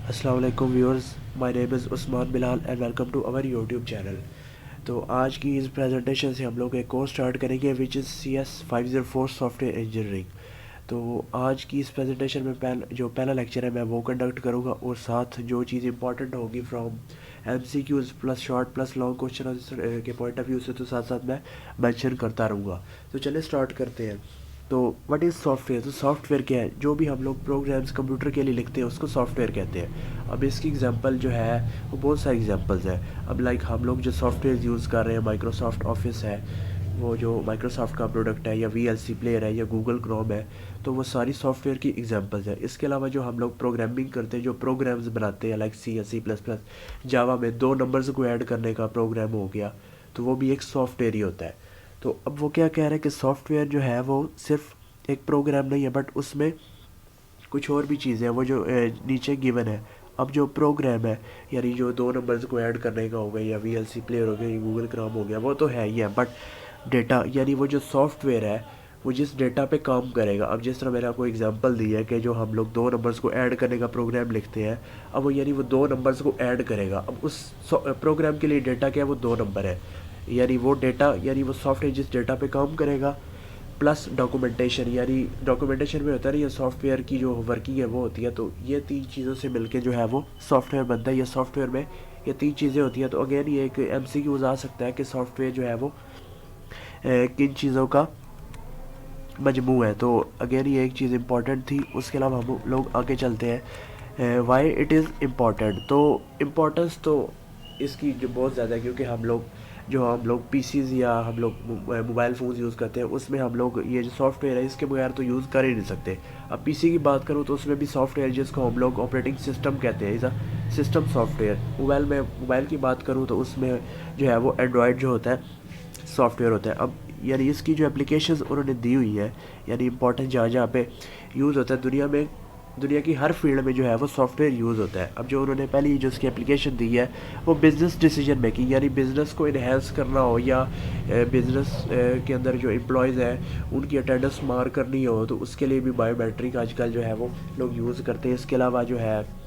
अस्सलाम वालेकुम viewers, my name is Usman Bilal and welcome to our YouTube channel. तो आज की इस प्रेजेंटेशन से हम लोग एक कोर्स स्टार्ट करेंगे which is CS504 software engineering. तो आज की इस प्रेजेंटेशन में जो पहला लेक्चर है मैं वो कंडक्ट करूँगा और साथ जो चीज़ इंपॉर्टेंट होगी from MCQs plus short plus long question answer के पॉइंट ऑफ व्यू से तो साथ साथ मैं मेंशन करता रहूँगा। तो चलिए स्टार्ट करते हैं। तो व्हाट इज़ सॉफ्टवेयर? तो सॉफ्टवेयर क्या है? जो भी हम लोग प्रोग्राम्स कंप्यूटर के लिए लिखते हैं उसको सॉफ्टवेयर कहते हैं। अब इसकी एग्जांपल जो है वो बहुत सारी एग्जांपल्स हैं। अब लाइक हम लोग जो सॉफ्टवेयर यूज़ कर रहे हैं, माइक्रोसॉफ्ट ऑफिस है, वो जो माइक्रोसॉफ्ट का प्रोडक्ट है, या VLC प्लेयर है, या गूगल क्रोम है, तो वो सारी सॉफ्टवेयर की एग्जांपल्स हैं। इसके अलावा जो हम लोग प्रोग्रामिंग करते हैं, जो प्रोग्राम्स बनाते हैं लाइक C या C++, जावा में दो नंबर्स को ऐड करने का प्रोग्राम हो गया, तो वो भी एक सॉफ्टवेयर ही होता है। तो अब वो क्या कह रहे हैं कि सॉफ्टवेयर जो है वो सिर्फ एक प्रोग्राम नहीं है, बट उसमें कुछ और भी चीज़ें हैं वो जो नीचे गिवन है। अब जो प्रोग्राम है, यानी जो दो नंबर्स को ऐड करने का हो गया, या VLC प्लेयर हो गया, या गूगल क्रोम हो गया, वो तो है ही है, बट डेटा यानी वो जो सॉफ्टवेयर है वो जिस डेटा पे काम करेगा। अब जिस तरह मैंने आपको एग्जांपल दी है कि जो हम लोग दो नंबर्स को ऐड करने का प्रोग्राम लिखते हैं, अब वो यानी वो दो नंबर्स को ऐड करेगा। अब उस प्रोग्राम के लिए डेटा क्या है? वो दो नंबर है। यानी वो डेटा यानी वो सॉफ्टवेयर जिस डेटा पे काम करेगा, प्लस डॉक्यूमेंटेशन, यानी डॉक्यूमेंटेशन में होता है ना, ये सॉफ्टवेयर की जो वर्किंग है वो होती है। तो ये तीन चीज़ों से मिलके जो है वो सॉफ्टवेयर बनता है। ये सॉफ्टवेयर में ये तीन चीज़ें होती हैं। तो अगेन ये एक MCQ आ सकता है कि सॉफ्टवेयर जो है वो किन चीज़ों का मजमू है। तो अगेन ये एक चीज़ इंपॉर्टेंट थी। उसके अलावा हम लोग आगे चलते हैं। Why it is important? तो इम्पोर्टेंस तो इसकी जो बहुत ज़्यादा है, क्योंकि हम लोग PCs या हम लोग मोबाइल फ़ोन्स यूज़ करते हैं, उसमें हम लोग ये जो सॉफ्टवेयर है इसके बगैर तो यूज़ कर ही नहीं सकते। अब PC की बात करूँ तो उसमें भी सॉफ्टवेयर जिसको हम लोग ऑपरेटिंग सिस्टम कहते हैं, is a system software. Mobile की बात करूँ तो उसमें जो है वो एंड्रॉयड जो होता है सॉफ्टवेयर होता है। अब यानी इसकी जो एप्लीकेशंस उन्होंने दी हुई है, यानी इंपॉर्टेंट जहाँ जहाँ पे यूज़ होता है दुनिया की हर फील्ड में जो है वो सॉफ्टवेयर यूज़ होता है। अब जो उन्होंने पहली जो उसकी एप्लीकेशन दी है वो बिज़नेस डिसीजन मेकिंग, यानी बिज़नेस को इन्हेंस करना हो, या बिज़नेस के अंदर जो एम्प्लॉयज़ हैं उनकी अटेंडेंस मार करनी हो, तो उसके लिए भी बायोमेट्रिक आजकल जो है वो लोग यूज़ करते हैं। इसके अलावा जो है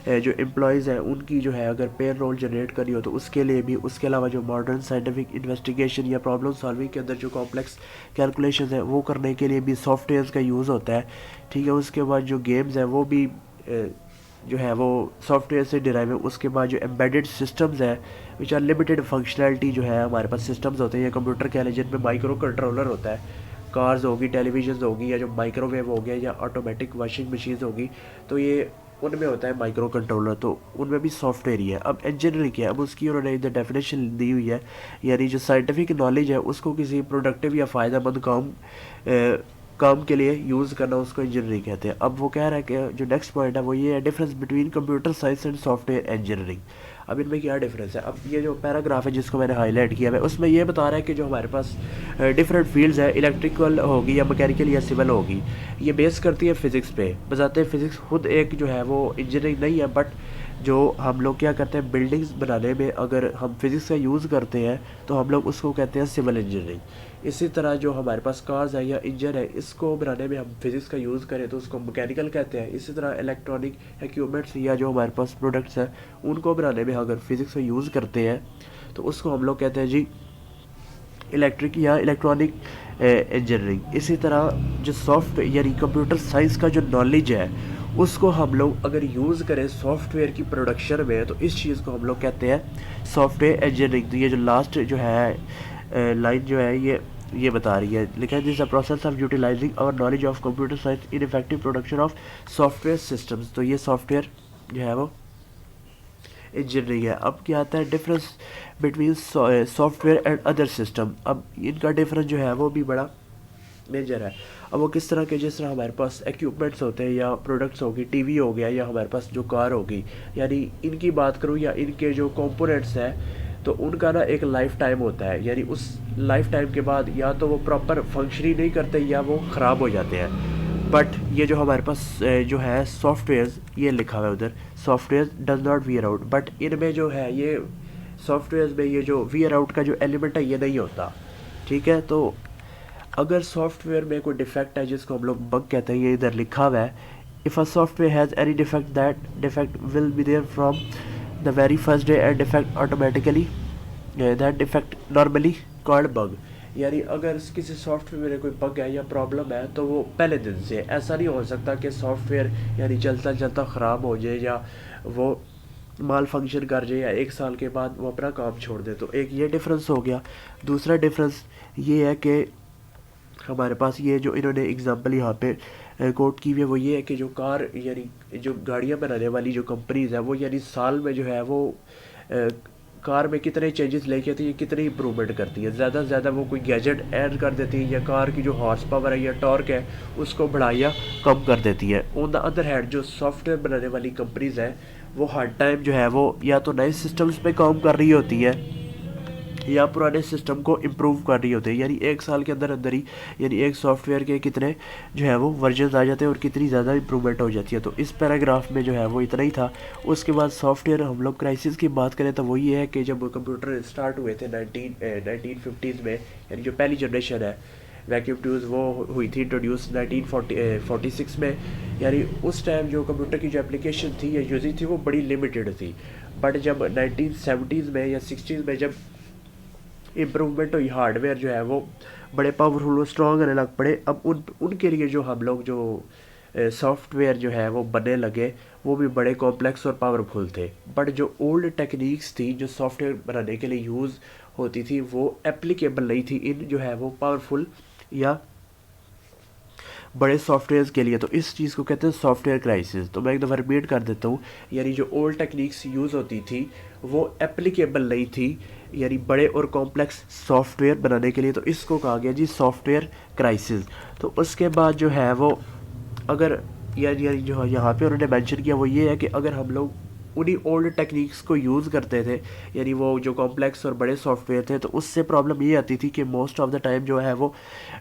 जो एम्प्लॉयज़ हैं उनकी जो है अगर पे रोल जनरेट करनी हो तो उसके लिए भी। उसके अलावा जो मॉडर्न साइंटिफिक इन्वेस्टिगेशन या प्रॉब्लम सॉल्विंग के अंदर जो कॉम्प्लेक्स कैलकुलेशन है वो करने के लिए भी सॉफ्टवेयर का यूज़ होता है। ठीक है। उसके बाद जो गेम्स हैं वो भी जो है वो सॉफ्टवेयर से डिराइव है। उसके बाद जो एम्बेडेड सिस्टम्स हैं विच आर लिमिटेड फंक्शनैलिटी, जो है हमारे पास सिस्टम्स होते हैं या कंप्यूटर कह लें जिनमें माइक्रो कंट्रोलर होता है। कार्स होगी, टेलीविजन होगी, या जो माइक्रोवेव हो गया, या ऑटोमेटिक वॉशिंग मशीन होगी, तो ये उनमें होता है माइक्रो कंट्रोलर। तो उनमें भी सॉफ्टवेयर ही है। अब इंजीनियरिंग क्या है? अब उसकी उन्होंने इधर डेफिनेशन दी हुई है, यानी जो साइंटिफिक नॉलेज है उसको किसी प्रोडक्टिव या फ़ायदेमंद काम के लिए यूज़ करना, उसको इंजीनियरिंग कहते हैं। अब वो कह रहा है कि जो नेक्स्ट पॉइंट है वो ये है, difference between computer science and software engineering. अब इनमें क्या डिफरेंस है? अब ये जो पैराग्राफ है जिसको मैंने हाईलाइट किया है उसमें ये बता रहा है कि जो हमारे पास डिफरेंट फील्ड्स है, इलेक्ट्रिकल होगी या मैकेनिकल या सिविल होगी, ये बेस करती है फ़िज़िक्स पे। बजाते फिज़िक्स खुद एक जो है वो इंजीनियरिंग नहीं है, बट जो हम लोग क्या करते हैं बिल्डिंग्स बनाने में अगर हम फिज़िक्स का यूज़ करते हैं तो हम लोग उसको कहते हैं सिविल इंजीनियरिंग। इसी तरह जो हमारे पास कार्स है या इंजन है, इसको बनाने में हम फिज़िक्स का यूज़ करें तो उसको मैकेनिकल कहते हैं। इसी तरह इलेक्ट्रॉनिक इक्विपमेंट्स या जो हमारे पास प्रोडक्ट्स हैं उनको बनाने में अगर फिज़िक्स का यूज़ करते हैं तो उसको हम लोग कहते हैं जी इलेक्ट्रिक या इलेक्ट्रॉनिक इंजीनियरिंग। इसी तरह जो सॉफ्टवेयर यानी कंप्यूटर साइंस का जो नॉलेज है उसको हम लोग अगर यूज़ करें सॉफ्टवेयर की प्रोडक्शन में तो इस चीज़ को हम लोग कहते हैं सॉफ्टवेयर इंजीनियरिंग। तो ये जो लास्ट जो है लाइन जो है ये बता रही है, लिखा है this a process of utilising our knowledge of computer science in effective production of software systems. तो ये सॉफ्टवेयर जो है वो इंजीनियरिंग है। अब क्या आता है difference between software and other system. अब इनका डिफरेंस जो है वो भी बड़ा मेजर है। अब वो किस तरह के, जिस तरह हमारे पास इक्विपमेंट्स होते हैं या प्रोडक्ट्स होगी, टीवी हो गया, या हमारे पास जो कार होगी, यानी इनकी बात करूँ या इनके जो कंपोनेंट्स हैं तो उनका ना एक लाइफ टाइम होता है। यानी उस लाइफ टाइम के बाद या तो वो प्रॉपर फंक्शन ही नहीं करते या वो ख़राब हो जाते हैं। बट ये जो हमारे पास जो है सॉफ्टवेयर, ये लिखा हुआ है उधर, software does not wear out, but इनमें जो है ये सॉफ्टवेयर में ये जो वियर आउट का जो एलिमेंट है ये नहीं होता। ठीक है। तो अगर सॉफ्टवेयर में कोई डिफेक्ट है जिसको हम लोग बग कहते हैं, ये इधर लिखा हुआ है, If a software has any defect, that defect will be there from the very first day and defect automatically, that defect normally called bug. यानी अगर किसी सॉफ्टवेयर में कोई बग है या प्रॉब्लम है तो वो पहले दिन से, ऐसा नहीं हो सकता कि सॉफ्टवेयर यानी चलता चलता ख़राब हो जाए या वो माल फंक्शन कर जाए या 1 साल के बाद वो अपना काम छोड़ दे। तो एक ये डिफरेंस हो गया। दूसरा डिफरेंस ये है कि हमारे पास ये जो इन्होंने एग्जांपल यहाँ पे कोट की हुई है वो ये है कि जो कार यानी जो गाड़ियाँ बनाने वाली जो कंपनीज है वो यानी साल में जो है वो कार में कितने चेंजेस लेके आती है, कितनी इंप्रूवमेंट करती है। ज़्यादा से ज़्यादा वो कोई गैजेट ऐड कर देती है या कार की जो हॉर्स पावर है या टॉर्क है उसको बढ़ा या कम कर देती है। ऑन द अदर हैंड जो सॉफ्टवेयर बनाने वाली कंपनीज है वो हर टाइम जो है वो या तो नए सिस्टम्स पे काम कर रही होती है या पुराने सिस्टम को इम्प्रूव कर रही होती है। यानी 1 साल के अंदर अंदर ही यानी एक सॉफ्टवेयर के कितने जो है वो वर्जन आ जाते हैं और कितनी ज़्यादा इंप्रूवमेंट हो जाती है। तो इस पैराग्राफ में जो है वो इतना ही था। उसके बाद सॉफ्टवेयर हम लोग क्राइसिस की बात करें तो वो ये है कि जब कंप्यूटर स्टार्ट हुए थे 1950s में, यानी जो पहली जनरेशन है वैक्यूम ट्यूब्स वो हुई थी इंट्रोड्यूस 1946 में। यानी उस टाइम जो कंप्यूटर की जो एप्लीकेशन थी या यूजिंग थी वो बड़ी लिमिटेड थी। बट जब 1970s में या 60s में जब इम्प्रूवमेंट हुई, हार्डवेयर जो है वो बड़े पावरफुल और स्ट्रॉन्ग होने लग पड़े। अब उनके लिए जो हम लोग जो सॉफ्टवेयर जो है वो बनने लगे वो भी बड़े कॉम्प्लेक्स और पावरफुल थे। बट जो ओल्ड टेक्निक्स थी जो सॉफ्टवेयर बनाने के लिए यूज़ होती थी वो एप्लीकेबल नहीं थी इन जो है वो पावरफुल या बड़े सॉफ्टवेयर के लिए। तो इस चीज़ को कहते हैं सॉफ्टवेयर क्राइसिस। तो मैं एक दफ़ा रिपीट कर देता हूँ, यानी जो ओल्ड टेक्निक्स यूज़ होती थी वो एप्लीकेबल नहीं थी यानी बड़े और कॉम्प्लेक्स सॉफ्टवेयर बनाने के लिए। तो इसको कहा गया जी सॉफ्टवेयर क्राइसिस। तो उसके बाद जो है वो अगर यानी जो यहाँ पे उन्होंने मेंशन किया वो ये है कि अगर हम लोग उन्हीं ओल्ड टेक्निक्स को यूज़ करते थे यानी वो जो कॉम्प्लेक्स और बड़े सॉफ्टवेयर थे, तो उससे प्रॉब्लम ये आती थी कि मोस्ट ऑफ द टाइम जो है वो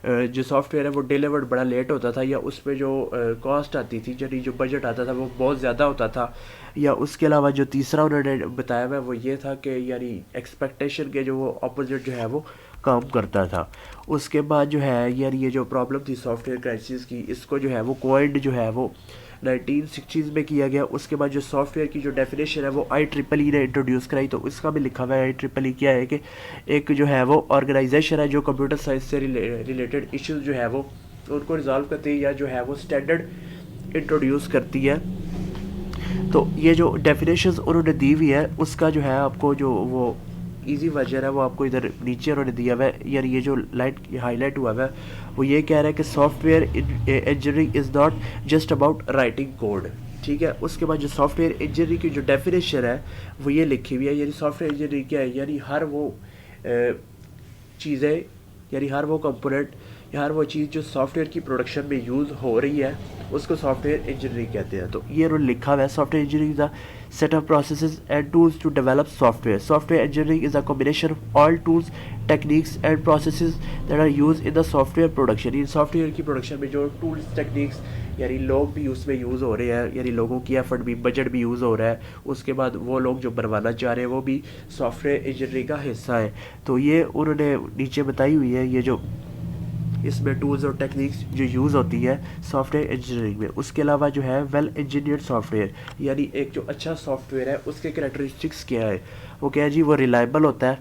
जो सॉफ्टवेयर है वो डिलीवर्ड बड़ा लेट होता था, या उसमें जो कॉस्ट आती थी यानी जो बजट आता था वो बहुत ज़्यादा होता था। या उसके अलावा जो तीसरा उन्होंने बताया हुआ वो ये था कि यानी एक्सपेक्टेशन के जो वो अपोजिट जो है वो काम करता था। उसके बाद जो है यार ये जो प्रॉब्लम थी सॉफ्टवेयर क्राइसिस की, इसको जो है वो कोइंड जो है वो 1960s में किया गया। उसके बाद जो सॉफ्टवेयर की जो डेफिनेशन है वो IEEE ने इंट्रोड्यूस कराई। तो इसका भी लिखा हुआ है IEEE क्या है कि एक जो है वो ऑर्गेनाइजेशन है जो कंप्यूटर साइंस से रिलेटेड इश्यूज जो है वो उनको रिजॉल्व करती है या जो है वो स्टैंडर्ड इंट्रोड्यूस करती है। तो ये जो डेफिनेशंस उन्होंने दी हुई है उसका जो है आपको जो वो इजी वर्जन है वो आपको इधर नीचे उन्होंने दिया हुआ है। यार ये जो लाइट हाईलाइट हुआ है वो ये कह रहा है कि software engineering is not just about writing code. ठीक है। उसके बाद जो सॉफ्टवेयर इंजीनियरिंग की जो डेफिनेशन है वो ये लिखी हुई है। यानी सॉफ्टवेयर इंजीनियरिंग क्या है, यानी हर वो चीज़ें यानी हर वो कंपोनेंट या हर वो चीज़ जो सॉफ्टवेयर की प्रोडक्शन में यूज़ हो रही है उसको सॉफ्टवेयर इंजीनियरिंग कहते हैं। तो ये उन्होंने लिखा हुआ है software engineering the set of processes and tools to develop software. Software engineering is a combination of all tools, techniques and processes that are used in the software production. In software की production में जो tools techniques यानी लोग भी उसमें use हो रहे हैं, यानी लोगों की एफर्ट भी बजट भी यूज़ हो रहा है। उसके बाद वो लोग जो बनवाना चाह रहे हैं वो भी सॉफ्टवेयर इंजीनियरिंग का हिस्सा है। तो ये उन्होंने नीचे बताई हुई है ये जो इसमें टूल्स और टेक्निक्स जो यूज़ होती है सॉफ्टवेयर इंजीनियरिंग में। उसके अलावा जो है वेल इंजीनियर्ड सॉफ्टवेयर यानी एक जो अच्छा सॉफ्टवेयर है उसके कैरेक्टरिस्टिक्स क्या है, वो क्या है जी, वो रिलायबल होता है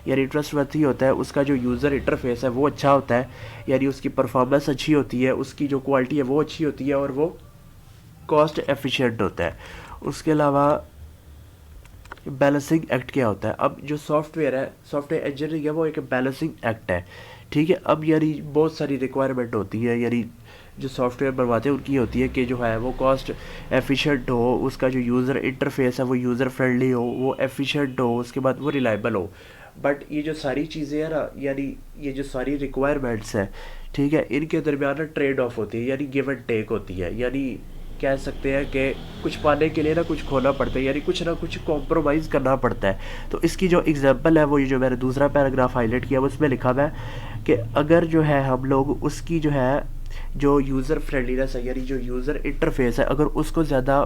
यानी ट्रस्टवर्थी होता है, उसका जो यूज़र इंटरफेस है वो अच्छा होता है यानी उसकी परफॉर्मेंस अच्छी होती है, उसकी जो क्वालिटी है वो अच्छी होती है और वो कॉस्ट एफिशिएंट होता है। उसके अलावा बैलेंसिंग एक्ट क्या होता है, अब जो सॉफ्टवेयर है सॉफ्टवेयर इंजीनियरिंग है वो एक बैलेंसिंग एक्ट है। ठीक है। अब यानी बहुत सारी रिक्वायरमेंट होती है यानी जो सॉफ्टवेयर बनवाते हैं उनकी होती है कि जो है वो कॉस्ट एफिशिएंट हो, उसका जो यूज़र इंटरफेस है वो यूज़र फ्रेंडली हो, वो एफिशिएंट हो, उसके बाद वो रिलायबल हो। बट ये जो सारी चीज़ें हैं ना यानी ये जो सारी रिक्वायरमेंट्स हैं, ठीक है, इनके दरमियान ना ट्रेड ऑफ होती है यानी गिव एंड टेक होती है। यानी कह सकते हैं कि कुछ पाने के लिए ना कुछ खोना पड़ता है यानी कुछ ना कुछ कॉम्प्रोमाइज़ करना पड़ता है। तो इसकी जो एग्जांपल है वो ये जो मैंने दूसरा पैराग्राफ हाईलाइट किया उसमें लिखा हुआ है कि अगर जो है हम लोग उसकी जो है जो यूज़र फ्रेंडलीनेस है यानी जो यूज़र इंटरफेस है अगर उसको ज़्यादा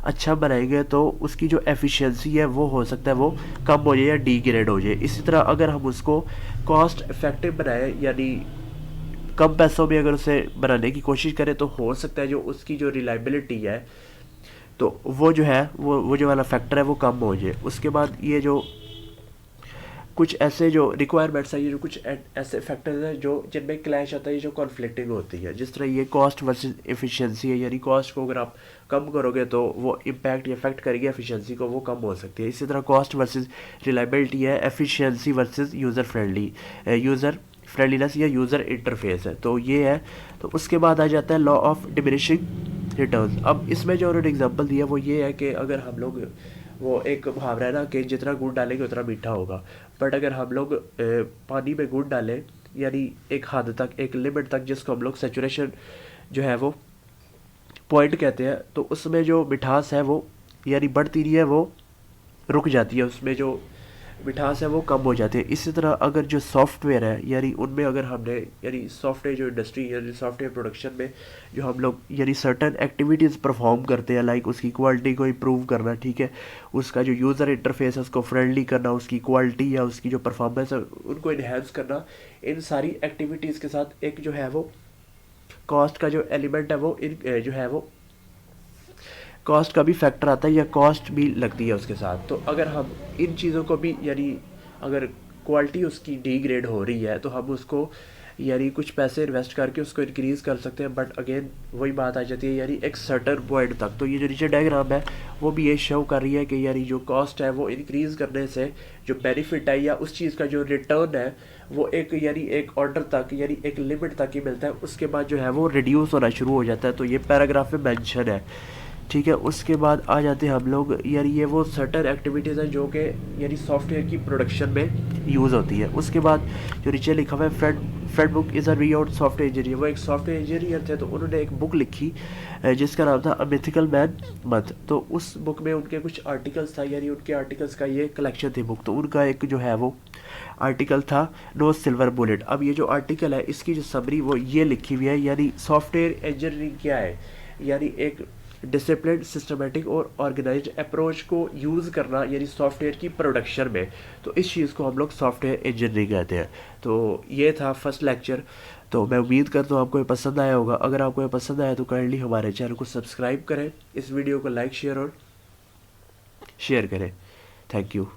अच्छा बनाएंगे तो उसकी जो एफिशिएंसी है वो हो सकता है वो कम हो जाए या डिग्रेड हो जाए। इसी तरह अगर हम उसको कॉस्ट इफेक्टिव बनाएं यानी कम पैसों में अगर उसे बनाने की कोशिश करे तो हो सकता है जो उसकी जो रिलायबिलिटी है तो वो जो है वो जो वाला फैक्टर है वो कम हो जाए। उसके बाद ये जो कुछ ऐसे जो रिक्वायरमेंट्स है, ये जो कुछ ऐसे फैक्टर्स हैं जो जिनमें क्लैश आता है, ये जो कॉन्फ्लिक्टिंग होती है, जिस तरह ये कॉस्ट वर्सेस एफिशिएंसी है, यानी कॉस्ट को अगर आप कम करोगे तो वो इम्पैक्ट इफेक्ट करेगी एफिशिएंसी को, वो कम हो सकती है। इसी तरह कॉस्ट वर्सेस रिलायबिलिटी है, एफिशिएंसी वर्सेस यूज़र फ्रेंडलीनेस या यूज़र इंटरफेस है, तो ये है। तो उसके बाद आ जाता है लॉ ऑफ डिमिनिशिंग रिटर्न। अब इसमें जो उन्होंने एग्जांपल दिया वो ये है कि अगर हम लोग, वो एक मुहावरा है ना कि जितना गुड़ डालेंगे उतना मीठा होगा, बट अगर हम लोग पानी में गुड़ डालें यानी एक हद तक, एक लिमिट तक, जिसको हम लोग सेचुरेशन जो है वो पॉइंट कहते हैं, तो उसमें जो मिठास है वो यानी बढ़ती नहीं है, वो रुक जाती है, उसमें जो मिठास है वो कम हो जाती है। इसी तरह अगर जो सॉफ्टवेयर है यानी उनमें अगर हमने यानी सॉफ्टवेयर जो इंडस्ट्री यानी सॉफ्टवेयर प्रोडक्शन में जो हम लोग यानी सर्टन एक्टिविटीज़ परफॉर्म करते हैं, लाइक उसकी क्वालिटी को इम्प्रूव करना, ठीक है, उसका जो यूज़र इंटरफेस है उसको फ्रेंडली करना, उसकी क्वालिटी या उसकी जो परफॉर्मेंस है उनको इन्हेंस करना, इन सारी एक्टिविटीज़ के साथ एक जो है वो कॉस्ट का जो एलिमेंट है वो जो है वो कॉस्ट का भी फैक्टर आता है या कॉस्ट भी लगती है उसके साथ। तो अगर हम इन चीज़ों को भी यानी अगर क्वालिटी उसकी डी ग्रेड हो रही है तो हम उसको यानी कुछ पैसे इन्वेस्ट करके उसको इंक्रीज़ कर सकते हैं, बट अगेन वही बात आ जाती है यानी एक सर्टन पॉइंट तक। तो ये जो नीचे डायग्राम है वो भी ये शो कर रही है कि यानी जो कॉस्ट है वो इंक्रीज़ करने से जो बेनिफिट है या उस चीज़ का जो रिटर्न है वो एक यानी एक ऑर्डर तक यानी एक लिमिट तक ही मिलता है, उसके बाद जो है वो रिड्यूस होना शुरू हो जाता है। तो ये पैराग्राफ में मेंशन है, ठीक है। उसके बाद आ जाते हैं हम लोग यानी ये वो सर्टन एक्टिविटीज़ हैं जो कि यानी सॉफ्टवेयर की प्रोडक्शन में यूज़ होती है। उसके बाद जो नीचे लिखा हुआ है Fred book is a renowned software engineer, वो एक सॉफ्टवेयर इंजीनियर थे, तो उन्होंने एक बुक लिखी जिसका नाम था अ मिथिकल मैन मंथ। तो उस बुक में उनके कुछ आर्टिकल्स था, यानी उनके आर्टिकल्स का ये कलेक्शन थी बुक। तो उनका एक जो है वो आर्टिकल था नो सिल्वर बुलेट। अब ये जो आर्टिकल है इसकी जो समरी वो ये लिखी हुई है, यानी सॉफ्टवेयर इंजीनियरिंग क्या है, यानी एक डिसिप्लिन, सिस्टमेटिक और ऑर्गेनाइज्ड अप्रोच को यूज़ करना यानी सॉफ्टवेयर की प्रोडक्शन में। तो इस चीज़ को हम लोग सॉफ्टवेयर इंजीनियरिंग कहते हैं। तो ये था फर्स्ट लेक्चर। तो मैं उम्मीद करता हूँ आपको ये पसंद आया होगा। अगर आपको ये पसंद आया तो काइंडली हमारे चैनल को सब्सक्राइब करें, इस वीडियो को लाइक शेयर करें। Thank you.